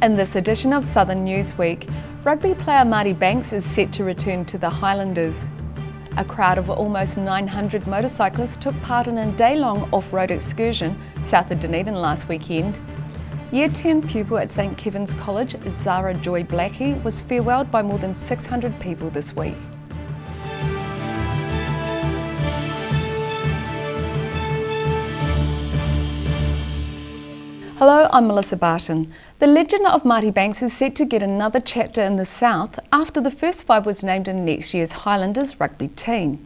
In this edition of Southern Newsweek, rugby player Marty Banks is set to return to the Highlanders. A crowd of almost 900 motorcyclists took part in a day-long off-road excursion south of Dunedin last weekend. Year 10 pupil at St Kevin's College, Zara Joy Blackie, was farewelled by more than 600 people this week. Hello, I'm Melissa Barton. The legend of Marty Banks is set to get another chapter in the South after the first five was named in next year's Highlanders rugby team.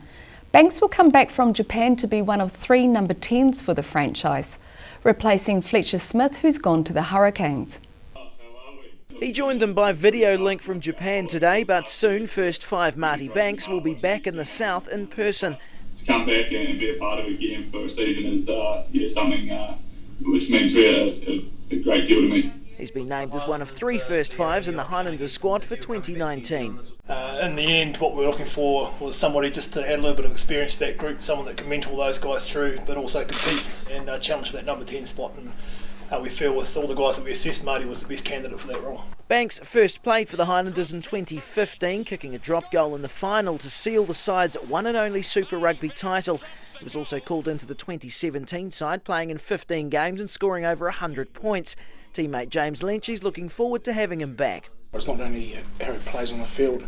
Banks will come back from Japan to be one of 3 number 10s for the franchise, replacing Fletcher Smith, who's gone to the Hurricanes. He joined them by video link from Japan today, but soon first five Marty Banks will be back in the South in person. To come back and be a part of it again for a season is something which means a great deal to me. He's been named as one of 3 first fives in the Highlanders squad for 2019. In the end, what we were looking for was somebody just to add a little bit of experience to that group, someone that can mentor those guys through, but also compete and challenge for that number 10 spot. And we feel with all the guys that we assessed, Marty was the best candidate for that role. Banks first played for the Highlanders in 2015, kicking a drop goal in the final to seal the side's one and only Super Rugby title. He was also called into the 2017 side, playing in 15 games and scoring over 100 points. Teammate James Lynch is looking forward to having him back. It's not only how he plays on the field,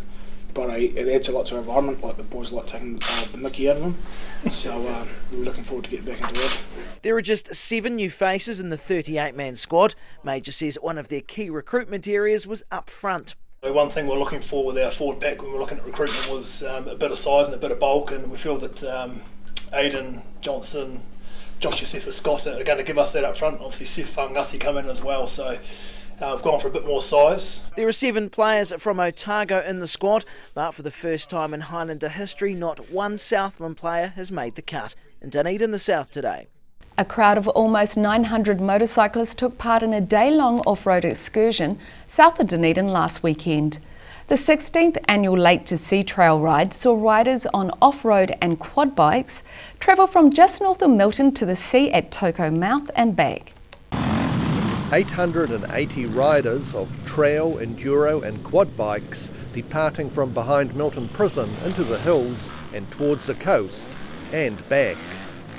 but it adds a lot to our environment. Like the boys like taking the mickey out of him, so we're looking forward to getting back into that. There are just 7 new faces in the 38-man squad. Major says one of their key recruitment areas was up front. One thing we're looking for with our forward pack when we're looking at recruitment was a bit of size and a bit of bulk, and we feel that Aidan Johnson, Josh Josephus Scott are going to give us that up front. Obviously Seth Fangasi come in as well, so we've gone for a bit more size. There are 7 players from Otago in the squad, but for the first time in Highlander history, not one Southland player has made the cut. In Dunedin, the South today. A crowd of almost 900 motorcyclists took part in a day-long off-road excursion south of Dunedin last weekend. The 16th annual Lake to Sea trail ride saw riders on off-road and quad bikes travel from just north of Milton to the sea at Toko Mouth and back. 880 riders of trail, enduro and quad bikes departing from behind Milton Prison into the hills and towards the coast and back.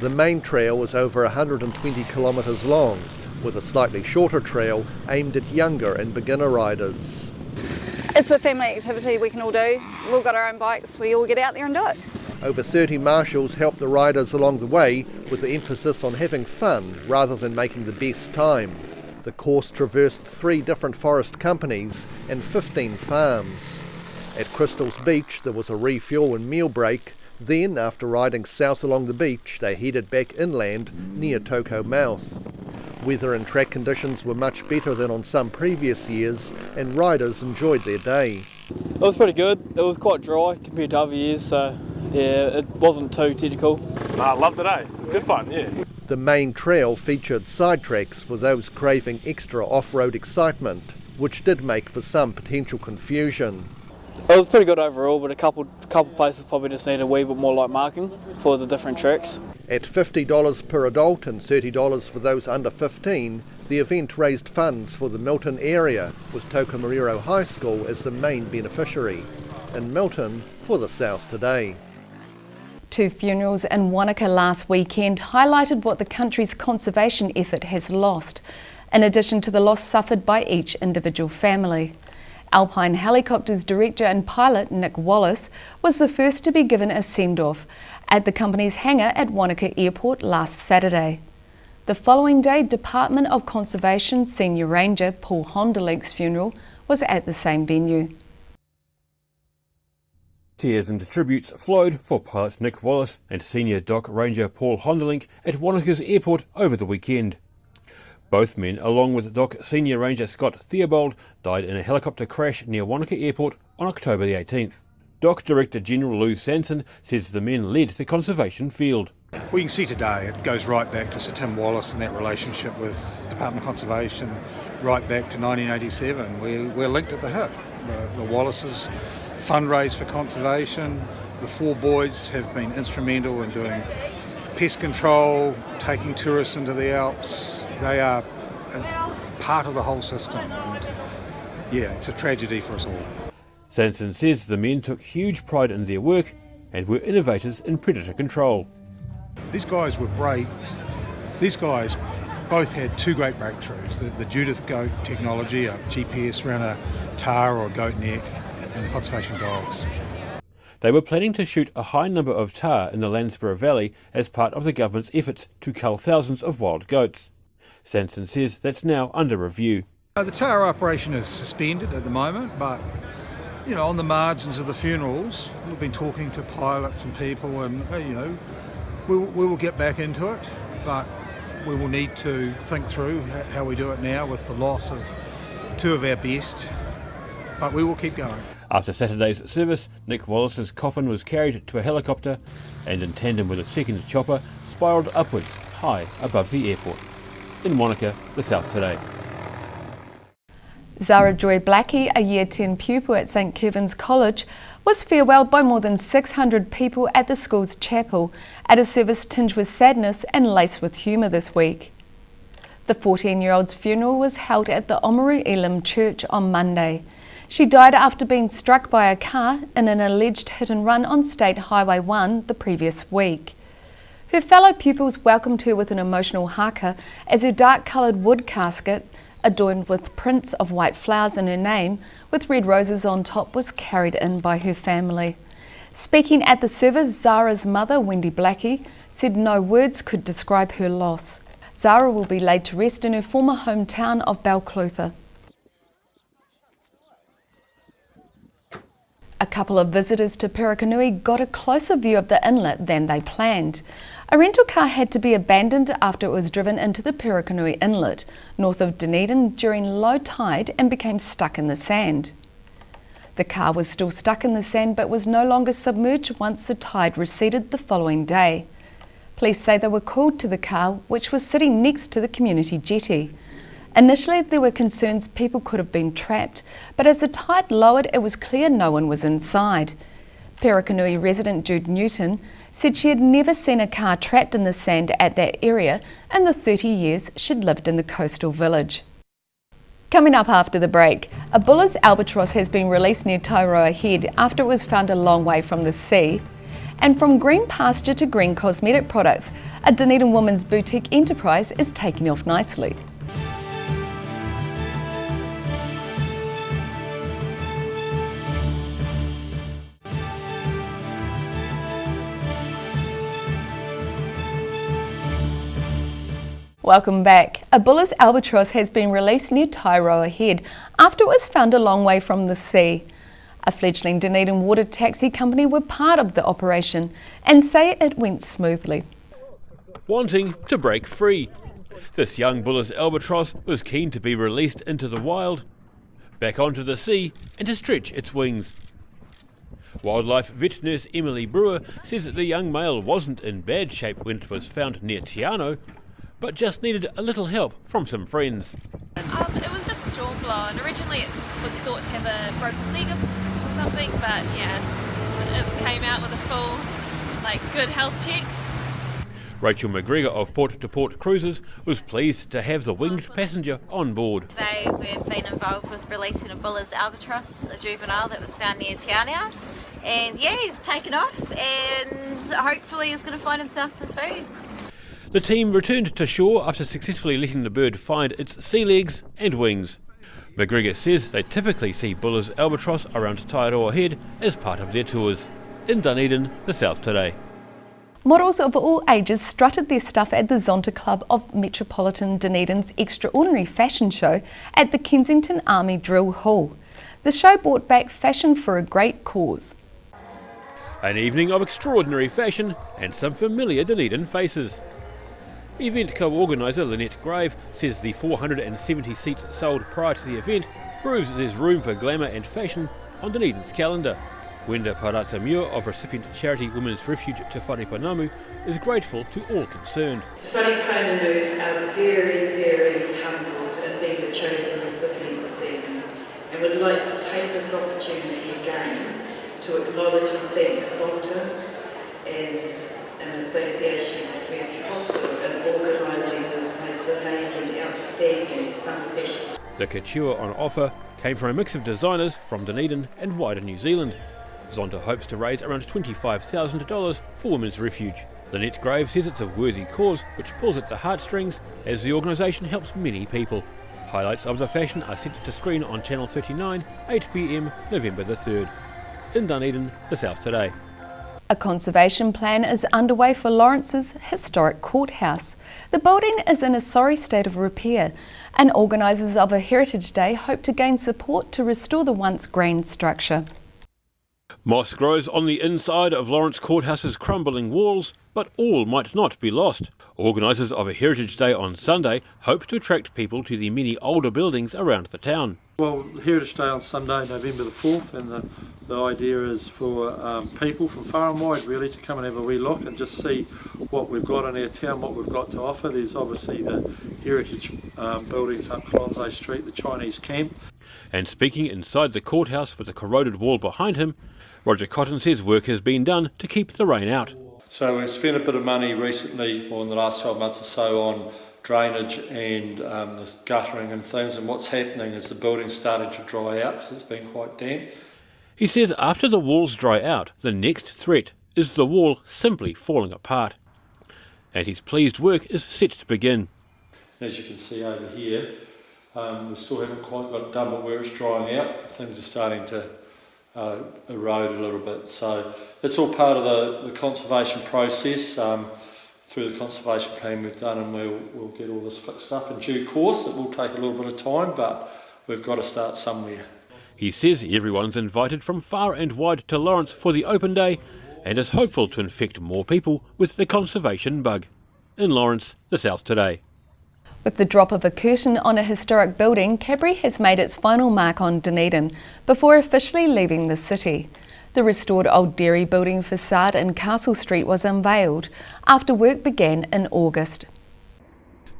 The main trail was over 120 kilometres long, with a slightly shorter trail aimed at younger and beginner riders. It's a family activity we can all do. We've all got our own bikes, we all get out there and do it. Over 30 marshals helped the riders along the way, with the emphasis on having fun rather than making the best time. The course traversed 3 different forest companies and 15 farms. At Crystal's Beach there was a refuel and meal break. Then, after riding south along the beach, they headed back inland near Toko Mouth. Weather and track conditions were much better than on some previous years, and riders enjoyed their day. It was pretty good. It was quite dry compared to other years, so yeah, it wasn't too technical. No, I loved the day. It was good fun, yeah. The main trail featured side tracks for those craving extra off-road excitement, which did make for some potential confusion. It was pretty good overall, but a couple places probably just need a wee bit more light marking for the different tracks. At $50 per adult and $30 for those under 15, the event raised funds for the Milton area, with Tokomariro High School as the main beneficiary. In Milton, for the South today. 2 funerals in Wanaka last weekend highlighted what the country's conservation effort has lost, in addition to the loss suffered by each individual family. Alpine Helicopters director and pilot Nick Wallace was the first to be given a send-off at the company's hangar at Wanaka Airport last Saturday. The following day, Department of Conservation Senior Ranger Paul Hondelink's funeral was at the same venue. Tears and tributes flowed for pilot Nick Wallace and Senior Dock Ranger Paul Hondelink at Wanaka's airport over the weekend. Both men, along with Dock Senior Ranger Scott Theobald, died in a helicopter crash near Wanaka Airport on October the 18th. Dock Director General Lou Sanson says the men led the conservation field. Well, you can see today it goes right back to Sir Tim Wallace and that relationship with Department of Conservation right back to 1987. We're linked at the hip. The Wallaces fundraise for conservation. The 4 boys have been instrumental in doing pest control, taking tourists into the Alps. They are part of the whole system. And yeah, it's a tragedy for us all. Sanson says the men took huge pride in their work and were innovators in predator control. These guys were brave. These guys both had two great breakthroughs, the Judith goat technology, a GPS around a tar or a goat neck, and the conservation dogs. They were planning to shoot a high number of tar in the Landsborough Valley as part of the government's efforts to cull thousands of wild goats. Sanson says that's now under review. The tar operation is suspended at the moment, but on the margins of the funerals, we've been talking to pilots and people, and we will get back into it, but we will need to think through how we do it now with the loss of two of our best, but we will keep going. After Saturday's service, Nick Wallace's coffin was carried to a helicopter and, in tandem with a second chopper, spiralled upwards high above the airport. In Wanaka, the South Today. Zara Joy Blackie, a Year 10 pupil at St Kevin's College, was farewelled by more than 600 people at the school's chapel at a service tinged with sadness and laced with humour this week. The 14-year-old's funeral was held at the Oamaru Elim Church on Monday. She died after being struck by a car in an alleged hit and run on State Highway 1 the previous week. Her fellow pupils welcomed her with an emotional haka as her dark-coloured wood casket, adorned with prints of white flowers in her name, with red roses on top, was carried in by her family. Speaking at the service, Zara's mother, Wendy Blackie, said no words could describe her loss. Zara will be laid to rest in her former hometown of Balclutha. A couple of visitors to Pirakanui got a closer view of the inlet than they planned. A rental car had to be abandoned after it was driven into the Pirakanui Inlet, north of Dunedin, during low tide and became stuck in the sand. The car was still stuck in the sand but was no longer submerged once the tide receded the following day. Police say they were called to the car, which was sitting next to the community jetty. Initially, there were concerns people could have been trapped, but as the tide lowered, it was clear no one was inside. Pirakanui resident Jude Newton said she had never seen a car trapped in the sand at that area in the 30 years she'd lived in the coastal village. Coming up after the break, a buller's albatross has been released near Tairoa Head after it was found a long way from the sea. And from green pasture to green cosmetic products, a Dunedin woman's boutique enterprise is taking off nicely. Welcome back. A buller's albatross has been released near Tairoa Head after it was found a long way from the sea. A fledgling Dunedin water taxi company were part of the operation and say it went smoothly. Wanting to break free, this young buller's albatross was keen to be released into the wild, back onto the sea and to stretch its wings. Wildlife vet nurse Emily Brewer says that the young male wasn't in bad shape when it was found near Te Anau, but just needed a little help from some friends. It was just storm blown. Originally it was thought to have a broken leg or something, but yeah, it came out with a full, good health check. Rachel McGregor of Port to Port Cruises was pleased to have the winged passenger on board. Today we've been involved with releasing a buller's albatross, a juvenile that was found near Te Anau, and yeah, he's taken off and hopefully he's going to find himself some food. The team returned to shore after successfully letting the bird find its sea legs and wings. McGregor says they typically see buller's albatross around Tairoa Head as part of their tours. In Dunedin, the South Today. Models of all ages strutted their stuff at the Zonta Club of Metropolitan Dunedin's extraordinary fashion show at the Kensington Army Drill Hall. The show brought back fashion for a great cause. An evening of extraordinary fashion and some familiar Dunedin faces. Event co-organiser Lynette Grave says the 470 seats sold prior to the event proves that there's room for glamour and fashion on Dunedin's calendar. Wenda Paratamua of recipient charity Women's Refuge Te Wharepanamu is grateful to all concerned. Te Wharepanamu are very, very humbled at being the chosen recipient this evening and would like to take this opportunity again to acknowledge and thank Zonta and an association with Mercy Hospital in organising this most amazing, outstanding summer fashion. The couture on offer came from a mix of designers from Dunedin and wider New Zealand. Zonda hopes to raise around $25,000 for Women's Refuge. Lynette Graves says it's a worthy cause which pulls at the heartstrings as the organisation helps many people. Highlights of the fashion are set to screen on Channel 39, 8 p.m, November the 3rd. In Dunedin, the South Today. A conservation plan is underway for Lawrence's historic courthouse. The building is in a sorry state of repair, and organisers of a Heritage Day hope to gain support to restore the once grand structure. Moss grows on the inside of Lawrence Courthouse's crumbling walls, but all might not be lost. Organisers of a Heritage Day on Sunday hope to attract people to the many older buildings around the town. Well, Heritage Day on Sunday, November the 4th, and the idea is for people from far and wide really to come and have a wee look and just see what we've got in our town, what we've got to offer. There's obviously the heritage buildings up Colonsay Street, the Chinese camp. And speaking inside the courthouse with the corroded wall behind him, Roger Cotton says work has been done to keep the rain out. So we've spent a bit of money recently, or in the last 12 months or so, on drainage and the guttering and things, and what's happening is the building's starting to dry out because it's been quite damp. He says after the walls dry out, the next threat is the wall simply falling apart. And he's pleased work is set to begin. As you can see over here, we still haven't quite got it done, but where it's drying out, things are starting to erode a little bit. So it's all part of the conservation process. Through the conservation plan we've done, and we'll get all this fixed up in due course. It will take a little bit of time, but we've got to start somewhere. He says everyone's invited from far and wide to Lawrence for the open day and is hopeful to infect more people with the conservation bug. In Lawrence, the South Today. With the drop of a curtain on a historic building, Cadbury has made its final mark on Dunedin before officially leaving the city. The restored old dairy building facade in Castle Street was unveiled after work began in August.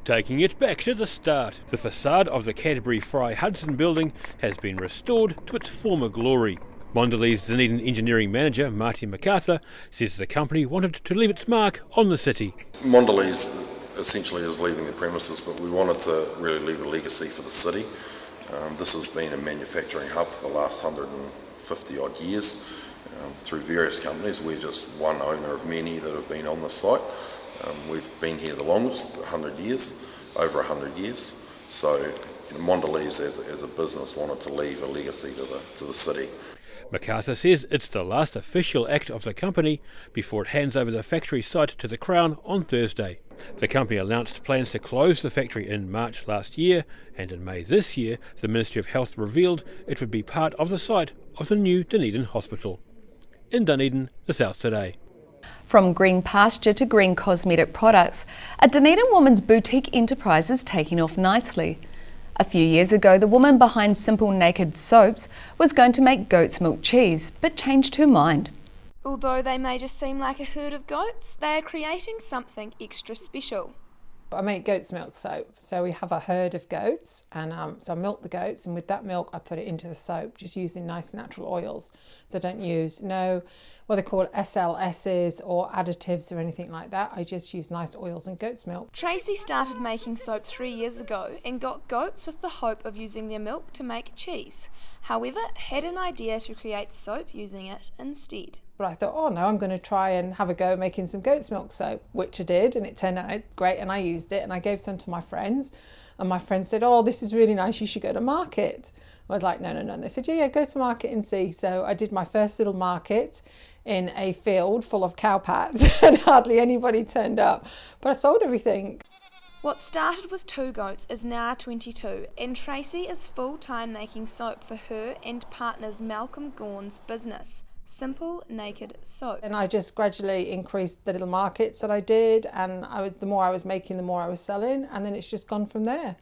Taking it back to the start, the facade of the Cadbury Fry Hudson building has been restored to its former glory. Mondelez's Dunedin engineering manager, Marty MacArthur, says the company wanted to leave its mark on the city. Mondelez essentially is leaving the premises, but we wanted to really leave a legacy for the city. This has been a manufacturing hub for the last 150 odd years. Through various companies. We're just one owner of many that have been on the site. We've been here the longest, 100 years, over 100 years. So Mondelez as a business wanted to leave a legacy to the city. MacArthur says it's the last official act of the company before it hands over the factory site to the Crown on Thursday. The company announced plans to close the factory in March last year, and in May this year the Ministry of Health revealed it would be part of the site of the new Dunedin Hospital. In Dunedin, the South Today. From green pasture to green cosmetic products, a Dunedin woman's boutique enterprise is taking off nicely. A few years ago, the woman behind Simple Naked Soaps was going to make goat's milk cheese, but changed her mind. Although they may just seem like a herd of goats, they are creating something extra special. I make goat's milk soap, so we have a herd of goats, and so I milk the goats, and with that milk I put it into the soap, just using nice natural oils. So I don't use what they call SLSs or additives or anything like that. I just use nice oils and goat's milk. Tracy started making soap 3 years ago and got goats with the hope of using their milk to make cheese. However, had an idea to create soap using it instead. But I thought, oh no, I'm going to try and have a go at making some goat's milk soap, which I did, and it turned out great, and I used it, and I gave some to my friends, and my friends said, oh, this is really nice, you should go to market. I was like, no, and they said, yeah, go to market and see. So I did my first little market in a field full of cow pats, and hardly anybody turned up, but I sold everything. What started with 2 goats is now 22, and Tracy is full-time making soap for her and partners Malcolm Gawn's business, Simple Naked Soap. And I just gradually increased the little markets that I did, and the more I was making, the more I was selling, and then it's just gone from there.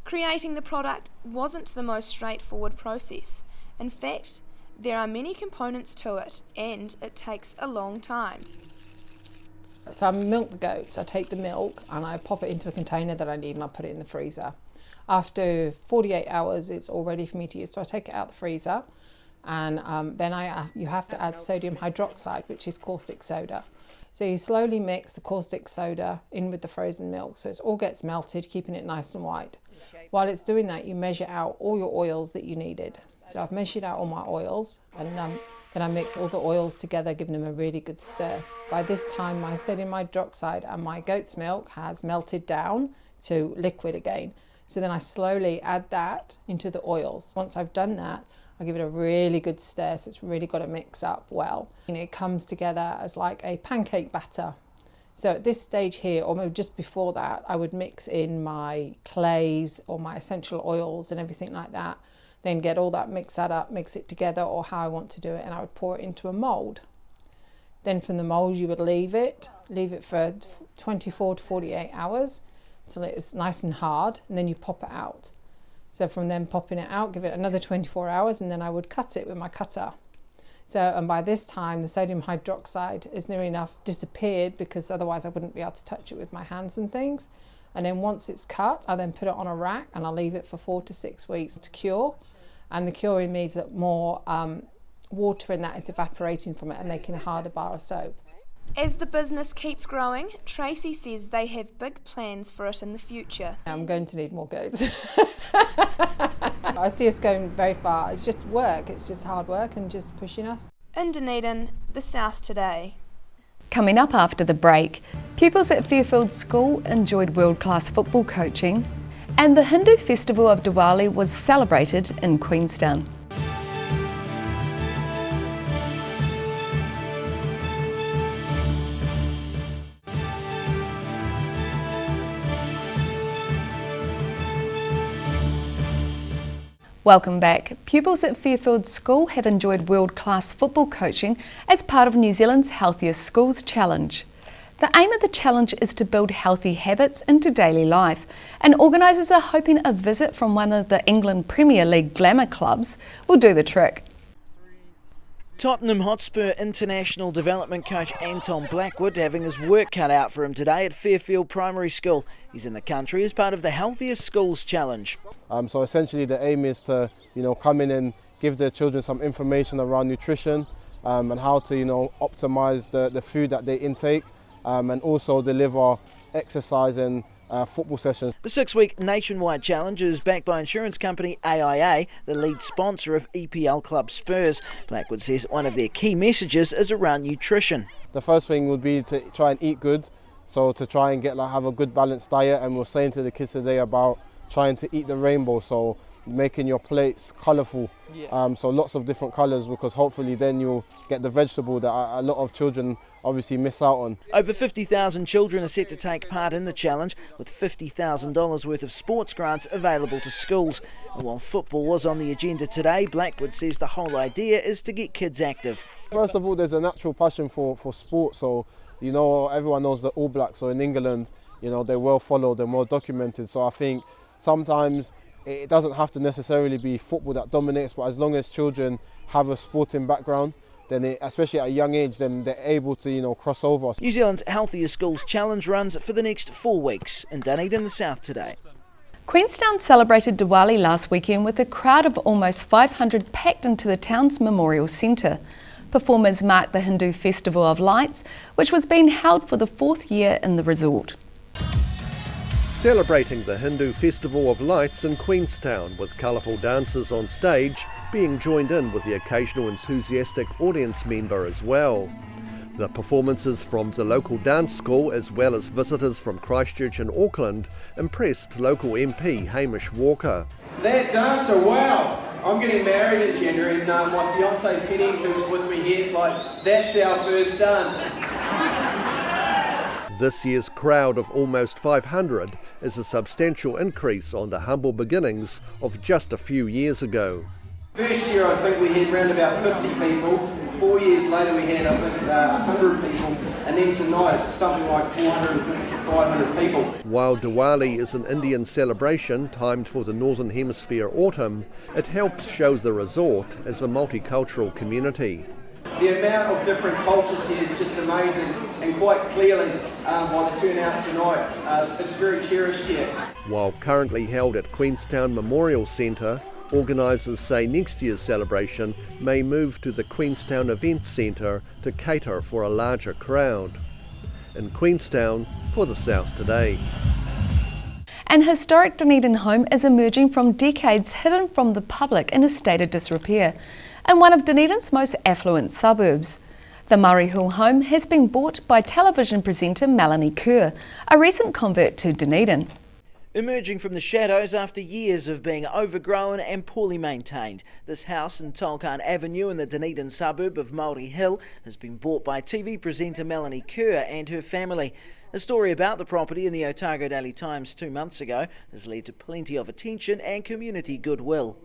Creating the product wasn't the most straightforward process. In fact, there are many components to it, and it takes a long time. So I milk the goats, I take the milk and I pop it into a container that I need, and I put it in the freezer. After 48 hours it's all ready for me to use, so I take it out the freezer, and then you have to add sodium hydroxide, which is caustic soda. So you slowly mix the caustic soda in with the frozen milk, so it all gets melted, keeping it nice and white. While it's doing that, you measure out all your oils that you needed. So I've measured out all my oils, and then I mix all the oils together, giving them a really good stir. By this time, my sodium hydroxide and my goat's milk has melted down to liquid again. So then I slowly add that into the oils. Once I've done that, I give it a really good stir, so it's really got to mix up well. And it comes together as like a pancake batter. So at this stage here, or maybe just before that, I would mix in my clays or my essential oils and everything like that. Then get all that, mix that up, mix it together, or how I want to do it, and I would pour it into a mould. Then from the mould you would leave it for 24 to 48 hours until it's nice and hard, and then you pop it out. So from then popping it out, give it another 24 hours, and then I would cut it with my cutter. So, and by this time the sodium hydroxide is near enough disappeared, because otherwise I wouldn't be able to touch it with my hands and things. And then once it's cut, I then put it on a rack and I leave it for 4 to 6 weeks to cure. And the curing means that more water in that is evaporating from it and making a harder bar of soap. As the business keeps growing, Tracy says they have big plans for it in the future. I'm going to need more goats. I see us going very far. It's just work, it's just hard work and just pushing us. In Dunedin, the South Today. Coming up after the break, pupils at Fairfield School enjoyed world-class football coaching, and the Hindu festival of Diwali was celebrated in Queenstown. Welcome back. Pupils at Fairfield School have enjoyed world-class football coaching as part of New Zealand's Healthiest Schools Challenge. The aim of the challenge is to build healthy habits into daily life, and organisers are hoping a visit from one of the England Premier League glamour clubs will do the trick. Tottenham Hotspur international development coach Anton Blackwood having his work cut out for him today at Fairfield Primary School. He's in the country as part of the Healthiest Schools Challenge. So essentially the aim is to, come in and give the children some information around nutrition and how to, optimise the food that they intake and also deliver exercise and football sessions. The 6-week nationwide challenge is backed by insurance company AIA, the lead sponsor of EPL club Spurs. Blackwood says one of their key messages is around nutrition. The first thing would be to try and eat good, so to try and have a good balanced diet, and we're saying to the kids today about trying to eat the rainbow, so making your plates colourful, so lots of different colours, because hopefully then you'll get the vegetable that a lot of children obviously miss out on. Over 50,000 children are set to take part in the challenge, with $50,000 worth of sports grants available to schools. And while football was on the agenda today, Blackwood says the whole idea is to get kids active. First of all, there's a natural passion for sport, so everyone knows the All Blacks, so in England, they're well followed and well documented, so I think sometimes it doesn't have to necessarily be football that dominates, but as long as children have a sporting background, then especially at a young age, then they're able to cross over. New Zealand's Healthiest Schools Challenge runs for the next 4 weeks in Dunedin, the South Today. Queenstown celebrated Diwali last weekend with a crowd of almost 500 packed into the town's memorial centre. Performers marked the Hindu Festival of Lights, which was being held for the 4th year in the resort. Celebrating the Hindu Festival of Lights in Queenstown, with colourful dancers on stage being joined in with the occasional enthusiastic audience member as well. The performances from the local dance school, as well as visitors from Christchurch and Auckland, impressed local MP Hamish Walker. That dancer, wow! I'm getting married in January, and my fiancée Penny, who's with me here, is like, that's our first dance. This year's crowd of almost 500 is a substantial increase on the humble beginnings of just a few years ago. First year I think we had around about 50 people, 4 years later we had I think 100 people, and then tonight it's something like 450 to 500 people. While Diwali is an Indian celebration timed for the Northern Hemisphere autumn, it helps show the resort as a multicultural community. The amount of different cultures here is just amazing, and quite clearly by the turnout tonight, it's very cherished here. While currently held at Queenstown Memorial Centre, organisers say next year's celebration may move to the Queenstown Events Centre to cater for a larger crowd. in Queenstown for the South Today. An historic Dunedin home is emerging from decades hidden from the public in a state of disrepair in one of Dunedin's most affluent suburbs. The Murray Hill home has been bought by television presenter Melanie Kerr, a recent convert to Dunedin. Emerging from the shadows after years of being overgrown and poorly maintained, this house in Tolkien Avenue in the Dunedin suburb of Murray Hill has been bought by TV presenter Melanie Kerr and her family. A story about the property in the Otago Daily Times 2 months ago has led to plenty of attention and community goodwill.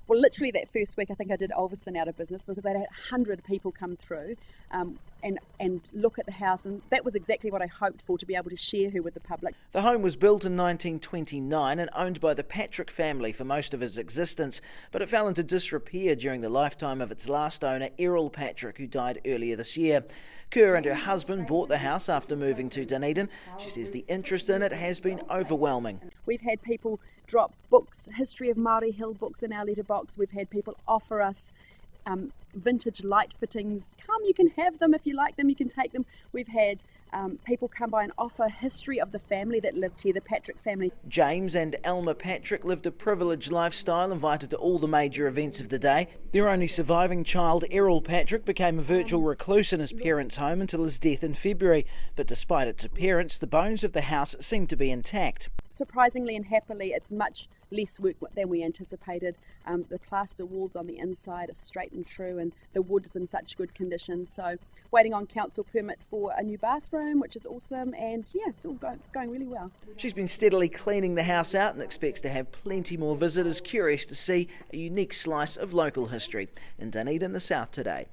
Well, literally that first week I think I did Ulverstone out of business because I had 100 people come through and look at the house, and that was exactly what I hoped for, to be able to share her with the public. The home was built in 1929 and owned by the Patrick family for most of its existence, but it fell into disrepair during the lifetime of its last owner, Errol Patrick, who died earlier this year. Kerr and her husband bought the house after moving to Dunedin. She says the interest in it has been overwhelming. We've had people drop books, history of Murray Hill books in our letterbox. We've had people offer us vintage light fittings. Come, you can have them. If you like them, you can take them. We've had people come by and offer history of the family that lived here, the Patrick family. James and Elma Patrick lived a privileged lifestyle, invited to all the major events of the day. Their only surviving child, Errol Patrick, became a virtual recluse in his parents' home until his death in February. But despite its appearance, the bones of the house seem to be intact. Surprisingly and happily, it's much less work than we anticipated. The plaster walls on the inside are straight and true, and the wood is in such good condition. So waiting on council permit for a new bathroom, which is awesome, and yeah, it's all going really well. She's been steadily cleaning the house out and expects to have plenty more visitors curious to see a unique slice of local history. In Dunedin, the South Today.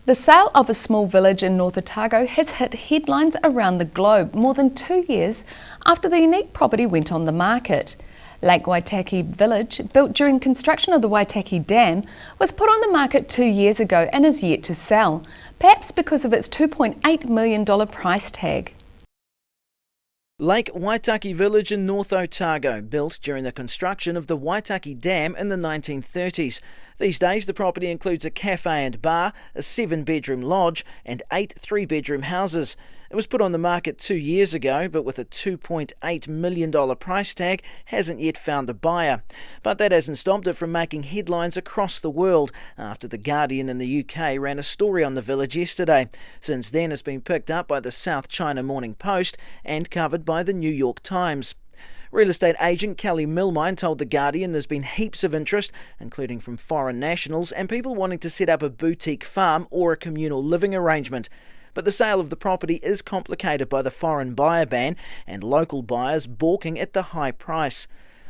The sale of a small village in North Otago has hit headlines around the globe more than 2 years after the unique property went on the market. Lake Waitaki Village, built during construction of the Waitaki Dam, was put on the market 2 years ago and is yet to sell, perhaps because of its $2.8 million price tag. Lake Waitaki Village in North Otago, built during the construction of the Waitaki Dam in the 1930s. These days the property includes a cafe and bar, a 7-bedroom lodge and 8 3-bedroom houses. It was put on the market 2 years ago, but with a $2.8 million price tag, hasn't yet found a buyer. But that hasn't stopped it from making headlines across the world after The Guardian in the UK ran a story on the village yesterday. Since then it's been picked up by the South China Morning Post and covered by the New York Times. Real estate agent Kelly Milmine told The Guardian there's been heaps of interest, including from foreign nationals and people wanting to set up a boutique farm or a communal living arrangement. But the sale of the property is complicated by the foreign buyer ban and local buyers balking at the high price.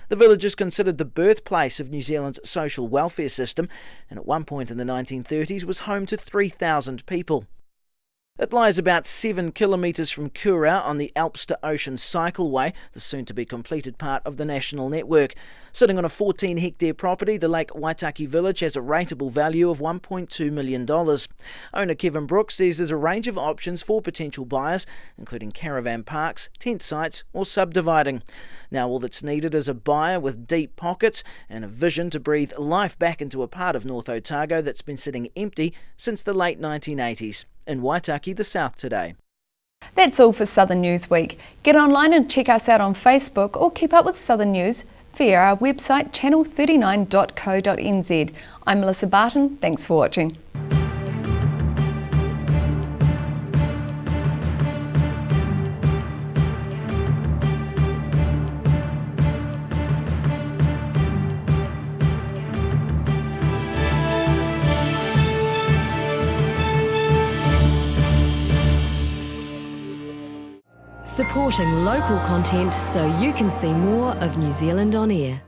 The village is considered the birthplace of New Zealand's social welfare system, and at one point in the 1930s was home to 3,000 people. It lies about 7 kilometres from Kura on the Alps to Ocean cycleway, the soon-to-be-completed part of the national network. Sitting on a 14-hectare property, the Lake Waitaki Village has a rateable value of $1.2 million. Owner Kevin Brooks says there's a range of options for potential buyers, including caravan parks, tent sites or subdividing. Now all that's needed is a buyer with deep pockets and a vision to breathe life back into a part of North Otago that's been sitting empty since the late 1980s. In Waitaki, the South Today. That's all for Southern Newsweek. Get online and check us out on Facebook or keep up with Southern News via our website channel39.co.nz. I'm Melissa Barton. Thanks for watching. Supporting local content so you can see more of New Zealand on air.